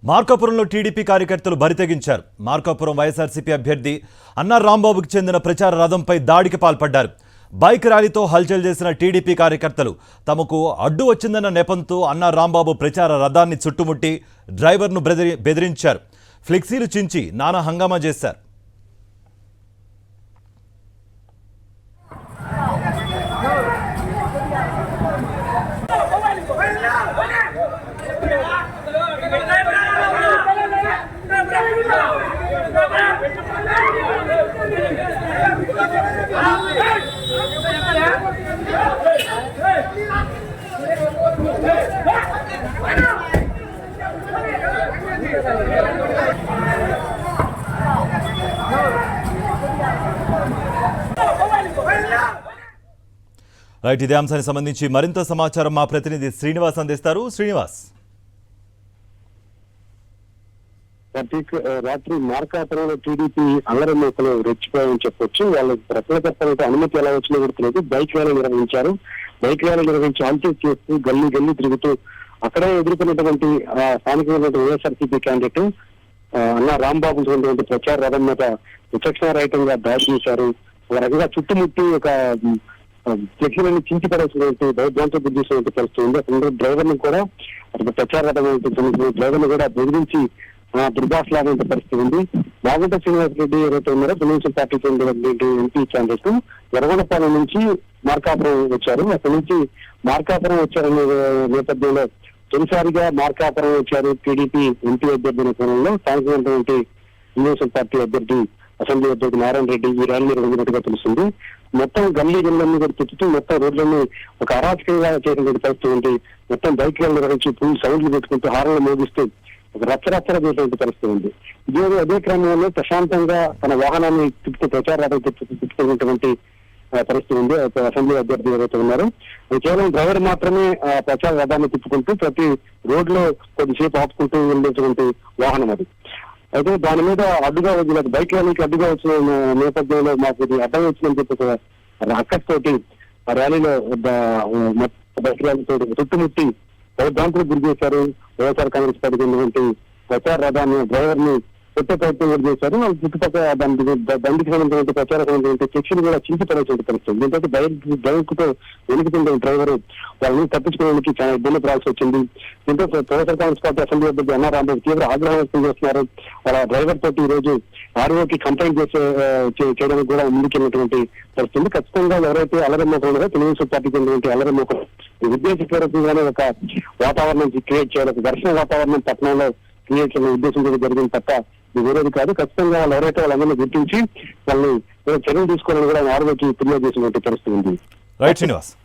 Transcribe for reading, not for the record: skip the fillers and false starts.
మార్కాపురంలో TDP కార్యకర్తలు బరితెగించారు. మార్కాపురం వైఎస్ఆర్సీపీ అభ్యర్థి అన్నా రాంబాబుకు చెందిన ప్రచార రథంపై దాడికి పాల్పడ్డారు. బైక్ ర్యాలీతో హల్చల్ చేసిన టీడీపీ కార్యకర్తలు తమకు అడ్డు వచ్చిందన్న నెపంతో అన్నా రాంబాబు ప్రచార రథాన్ని చుట్టుముట్టి డ్రైవర్ను బెదిరించారు. ఫ్లెక్సీలు చించి నానా హంగామా చేశారు. రైట్, ఇదే అంశానికి సంబంధించి మరింత సమాచారం మా ప్రతినిధి శ్రీనివాస్ అందిస్తారు. శ్రీనివాస్, రాత్రి మార్కాపురంలో టీడీపీ అల్లరమేకలు రెచ్చిపోయాయని చెప్పొచ్చు. వాళ్ళకి ప్రజలకర్తలతో అనుమతి ఎలా వచ్చినా కూడా తెలియదు. బైక్ ర్యాలీ నిర్వహించారు. బైక్ ర్యాలీ నిర్వహించి ఆల్టేట్ చేస్తూ గల్లీ తిరుగుతూ అక్కడే ఎదుర్కొన్నటువంటి స్థానికమైనటువంటి వైఎస్ఆర్సీపీ క్యాండిడేట్ అన్నా రాంబాబు ఉన్నటువంటి ప్రచార రథం మీద విచక్షణారహితంగా దాడి చేశారు. ఒక రకంగా చుట్టుముట్టి ఒక ఫ్లెక్సీలను చించి పడేసినటువంటి దౌర్జన్యంతో గురి చేసినట్టు తెలుస్తుంది. అసలు డ్రైవర్ ను కూడా ప్రచార రథం డ్రైవర్ ను కూడా బెదిరించి దుర్భాషలాగే పరిస్థితి ఉంది. మాగుంట శ్రీనివాస్ రెడ్డి ఎవరైతే ఉన్నారో తెలుగుదేశం పార్టీకి చెందినటువంటి ఎంపీ క్యాండిడేట్ ఎర్రగొండపాలెం నుంచి మార్కాపురం వచ్చారు. అక్కడి నుంచి మార్కాపురం వచ్చారనే నేపథ్యంలో తొలిసారిగా మార్కాపురం వచ్చారు టీడీపీ ఎంపీ అభ్యర్థి కోణంలో స్థానికమైనటువంటి తెలుగుదేశం పార్టీ అభ్యర్థి అసెంబ్లీ అభ్యర్థి నారాయణ రెడ్డి ఈ ర్యాలీ నిర్వహించినట్టుగా తెలుస్తుంది. మొత్తం గల్లీ కూడా తిప్పుతూ మొత్తం రోడ్లను ఒక అరాచకంగా చేసినటువంటి పరిస్థితి ఉంది. మొత్తం బైక్ ర్యాలీ నిర్వహించి ఫుల్ సౌండ్లు పెట్టుకుంటూ హార్న్లు మోగిస్తూ ఒక రచ్చరచ్చర చేసినటువంటి పరిస్థితి ఉంది. అదే క్రమంలో ప్రశాంతంగా తన వాహనాన్ని తిప్పుతూ ప్రచార రథం తిప్పుతున్నటువంటి పరిస్థితి ఉంది. అసెంబ్లీ అభ్యర్థి ఎవరైతే ఉన్నారో కేవలం డ్రైవర్ మాత్రమే ప్రచార రథాన్ని తిప్పుకుంటూ ప్రతి రోడ్ లో కొద్దిసేపు ఆపుకుంటూ వెళ్ళేటువంటి వాహనం అది. అయితే దాని మీద అడ్డుగా వచ్చిన బైక్ ర్యాలీకి అడ్డుగా వచ్చిన నేపథ్యంలో మాకు అడ్డం వచ్చిందని చెప్పి అక్కడితోటి ఆ ర్యాలీలో బైక్ ర్యాలీతో చుట్టుముట్టి దాంట్లో గురి చేశారు. వైఎస్ఆర్ కాంగ్రెస్ పార్టీ చెందినటువంటి ప్రచార రథాన్ని డ్రైవర్ ని కొట్టే ప్రయత్నం కూడా చేశారు. వాళ్ళ చుట్టుపక్కల బండికి సంబంధించిన ప్రచార సంబంధించిన శిక్షణ కూడా చించి పడేటువంటి పరిస్థితి. దీంతో బైక్ తో వెనుకుతుండే డ్రైవర్ వాళ్ళని తప్పించుకోవడానికి చాలా ఇబ్బంది పడాల్సి వచ్చింది. దీంతో వైఎస్ఆర్ కాంగ్రెస్ పార్టీ అసెంబ్లీ అభ్యర్థి అన్నా రాంబాబు తీవ్ర ఆగ్రహం వ్యక్తం చేస్తున్నారు. వాళ్ళ డ్రైవర్ తోటి ఈ రోజు ఆర్ఓకి కంప్లైంట్ చేయడానికి కూడా ముందుకెళ్ళినటువంటి పరిస్థితి. ఖచ్చితంగా ఎవరైతే అల్లరమ్మకం ఉన్నారో తెలుగుదేశం పార్టీకి చెందినటువంటి అల్లరమ్మకం ఉద్దేశపూర్వకంగానే ఒక వాతావరణం క్రియేట్ చేయాలి, ఒక ఘర్షణ వాతావరణం పట్టణంలో క్రియేట్ చేయాలనే ఉద్దేశంతో జరిగింది తప్ప వేరేది కాదు. ఖచ్చితంగా వాళ్ళు ఎవరైతే వాళ్ళందరినీ గుర్తించి వాళ్ళని చర్యలు తీసుకోవాలని కూడా ఆర్ఓకి ఫిర్యాదు చేసినటువంటి పరిస్థితి ఉంది. రైట్ శ్రీనివాస్.